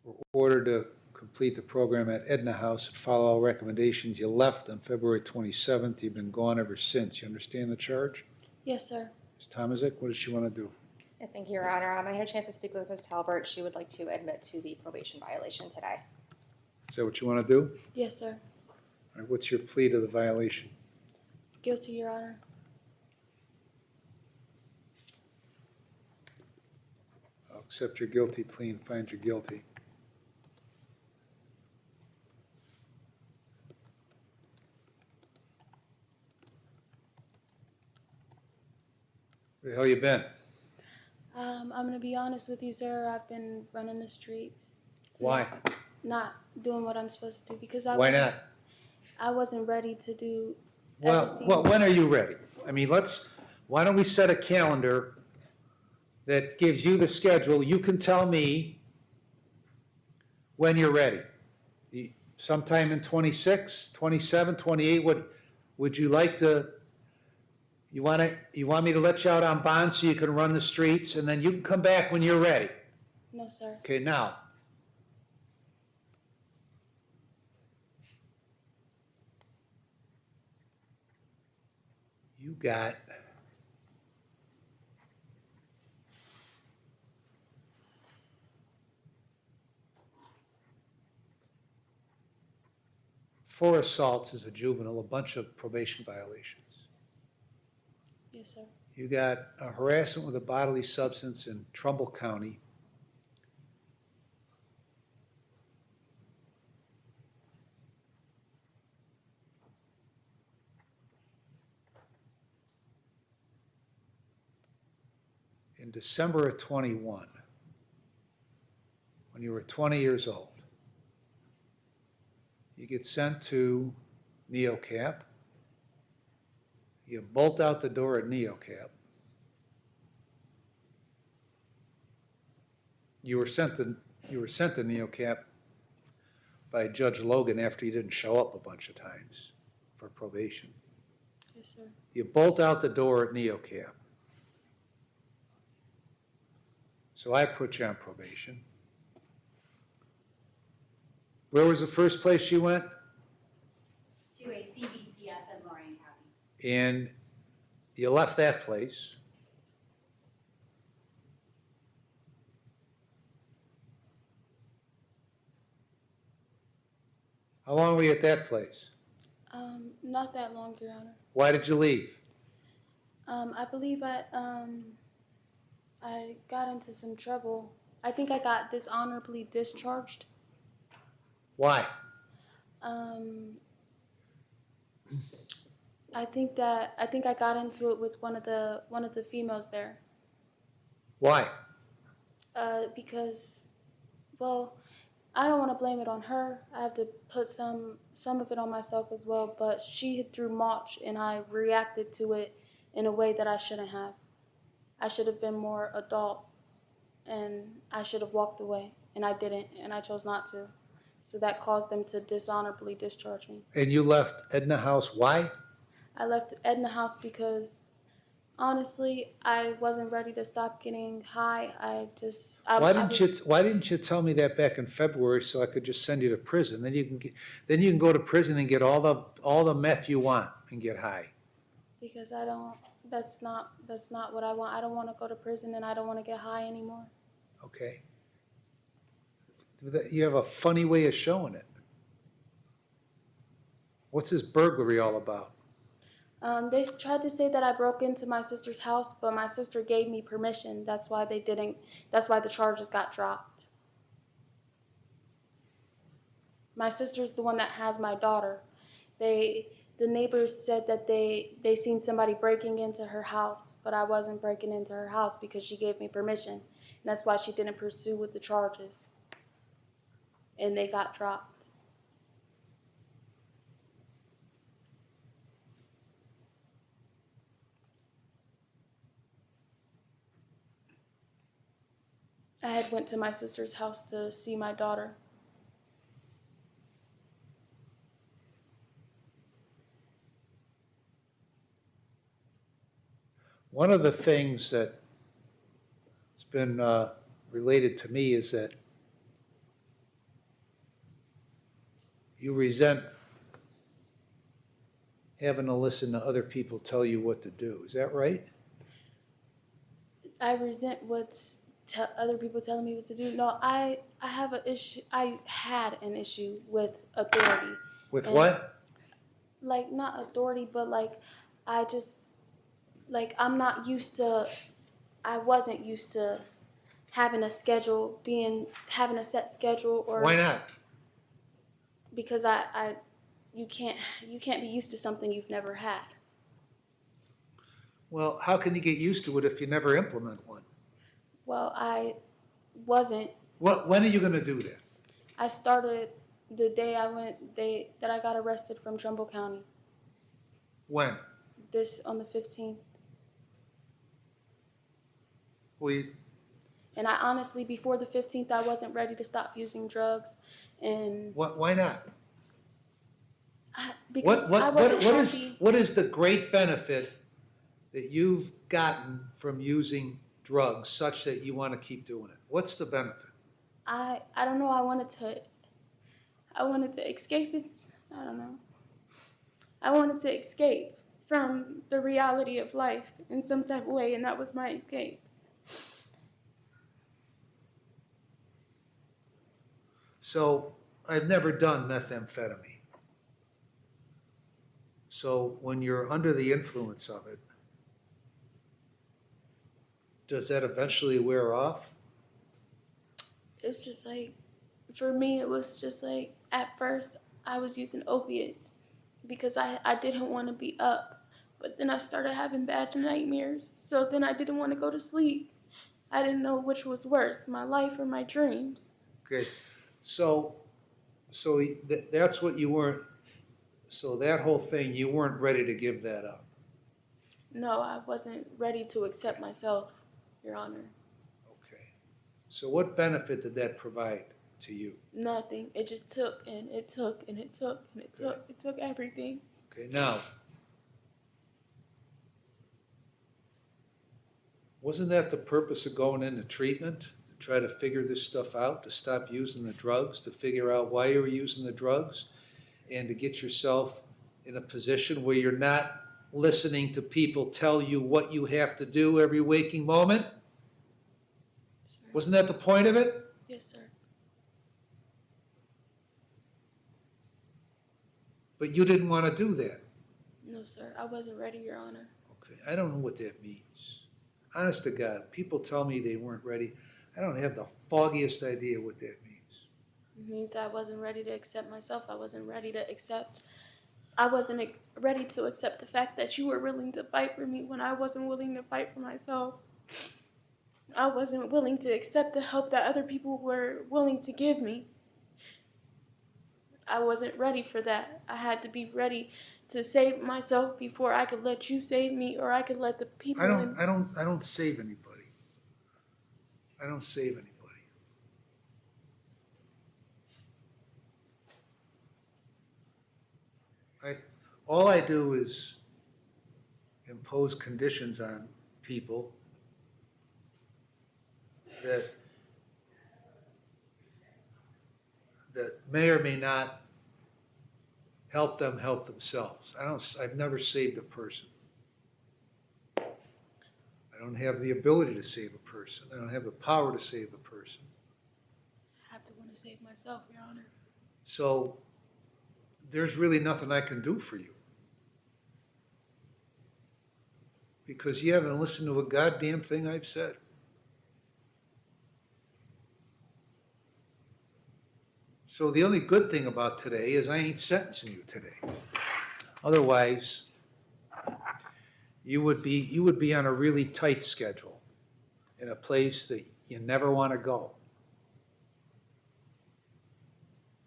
were ordered to complete the program at Edna House and follow all recommendations. You left on February 27th. You've been gone ever since. You understand the charge? Yes, sir. Ms. Tomaszek, what does she want to do? Thank you, Your Honor. I had a chance to speak with Ms. Talbert. She would like to admit to the probation violation today. Is that what you want to do? Yes, sir. All right, what's your plea to the violation? Guilty, Your Honor. I'll accept your guilty plea and find you guilty. Where the hell you been? I'm going to be honest with you, sir. I've been running the streets. Why? Not doing what I'm supposed to do because Why not? I wasn't ready to do Well, everything. when are you ready? I mean, why don't we set a calendar that gives you the schedule? You can tell me when you're ready. Sometime in 26, 27, 28, would you like to, you want me to let you out on bond so you can run the streets and then you can come back when you're ready? No, sir. Okay, now. You got four assaults as a juvenile, a bunch of probation violations. Yes, sir. You got a harassment with a bodily substance in Trumbull County. In December of 21, when you were 20 years old, you get sent to NeoCap. You bolt out the door at NeoCap. You were sent to NeoCap by Judge Logan after you didn't show up a bunch of times for probation. Yes, sir. You bolt out the door at NeoCap. So I put you on probation. Where was the first place you went? To a CBCF in Lorain County. And you left that place. How long were you at that place? Not that long, Your Honor. Why did you leave? I believe I got into some trouble. I think I got dishonorably discharged. Why? I think I got into it with one of the females there. Why? Because, well, I don't want to blame it on her. I have to put some of it on myself as well. But she threw mulch, and I reacted to it in a way that I shouldn't have. I should have been more adult, and I should have walked away, and I didn't, and I chose not to. So that caused them to dishonorably discharge me. And you left Edna House, why? I left Edna House because, honestly, I wasn't ready to stop getting high. Why didn't you tell me that back in February so I could just send you to prison? Then you can go to prison and get all the meth you want and get high. Because I don't. That's not what I want. I don't want to go to prison, and I don't want to get high anymore. Okay. You have a funny way of showing it. What's this burglary all about? They tried to say that I broke into my sister's house, but my sister gave me permission. That's why they didn't. That's why the charges got dropped. My sister's the one that has my daughter. The neighbors said that they seen somebody breaking into her house, but I wasn't breaking into her house because she gave me permission. And that's why she didn't pursue with the charges. And they got dropped. I had went to my sister's house to see my daughter. One of the things that has been related to me is that You resent having to listen to other people tell you what to do. Is that right? I resent other people telling me what to do. No, I have an issue. I had an issue with authority. With And, what? like, not authority, but like, I just, like, I wasn't used to having a schedule, having a set schedule, or Why not? because you can't be used to something you've never had. Well, how can you get used to it if you never implement one? Well, I wasn't. When are you going to do that? I started the day that I got arrested from Trumbull County. When? On the 15th. Well, And I honestly, before the 15th, I wasn't ready to stop using drugs, and why not? because I wasn't happy. What is the great benefit that you've gotten from using drugs such that you want to keep doing it? What's the benefit? I don't know. I wanted to escape it. I don't know. I wanted to escape from the reality of life in some type of way, and that was my escape. So I've never done methamphetamine. So when you're under the influence of it, does that eventually wear off? It's just like, for me, it was just like, at first, I was using opiates because I didn't want to be up. But then I started having bad nightmares. So then I didn't want to go to sleep. I didn't know which was worse, my life or my dreams. Okay, so that's what you weren't, so that whole thing, you weren't ready to give that up. No, I wasn't ready to accept myself, Your Honor. Okay. So what benefit did that provide to you? Nothing. It just took and it took and it took and it took. It took everything. Okay, now, wasn't that the purpose of going into treatment? To try to figure this stuff out, to stop using the drugs, to figure out why you were using the drugs, and to get yourself in a position where you're not listening to people tell you what you have to do every waking moment? Sir. Wasn't that the point of it? Yes, sir. But you didn't want to do that. No, sir. I wasn't ready, Your Honor. Okay, I don't know what that means. Honest to God, people tell me they weren't ready. I don't have the foggiest idea what that means. It means I wasn't ready to accept myself. I wasn't ready to accept the fact that you were willing to fight for me when I wasn't willing to fight for myself. I wasn't willing to accept the help that other people were willing to give me. I wasn't ready for that. I had to be ready to save myself before I could let you save me, or I could let the people I don't save anybody. I don't save anybody. All I do is impose conditions on people that may or may not help them help themselves. I've never saved a person. I don't have the ability to save a person. I don't have the power to save a person. I have to want to save myself, Your Honor. So there's really nothing I can do for you. Because you haven't listened to a goddamn thing I've said. So the only good thing about today is I ain't sentencing you today. Otherwise, you would be on a really tight schedule in a place that you never want to go.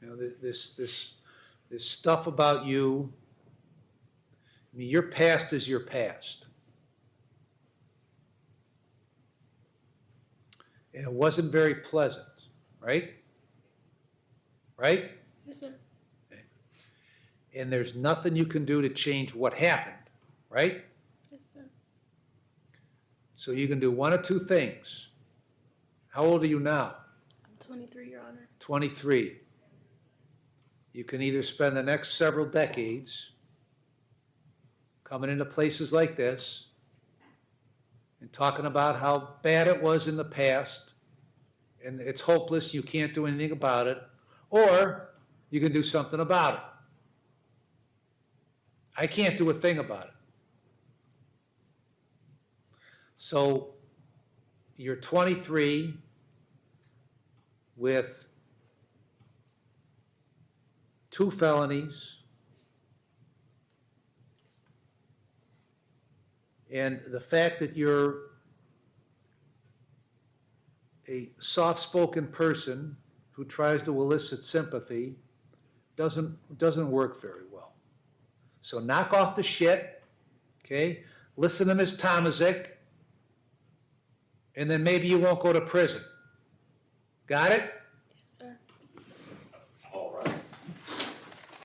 You know, this stuff about you, I mean, your past is your past. And it wasn't very pleasant, right? Right? Yes, sir. And there's nothing you can do to change what happened, right? Yes, sir. So you can do one of two things. How old are you now? I'm 23, Your Honor. 23. You can either spend the next several decades coming into places like this and talking about how bad it was in the past and it's hopeless, you can't do anything about it, or you can do something about it. I can't do a thing about it. So you're 23 with 2 felonies, and the fact that you're a soft-spoken person who tries to elicit sympathy doesn't work very well. So knock off the shit, okay? Listen to Ms. Tomazik, and then maybe you won't go to prison. Got it?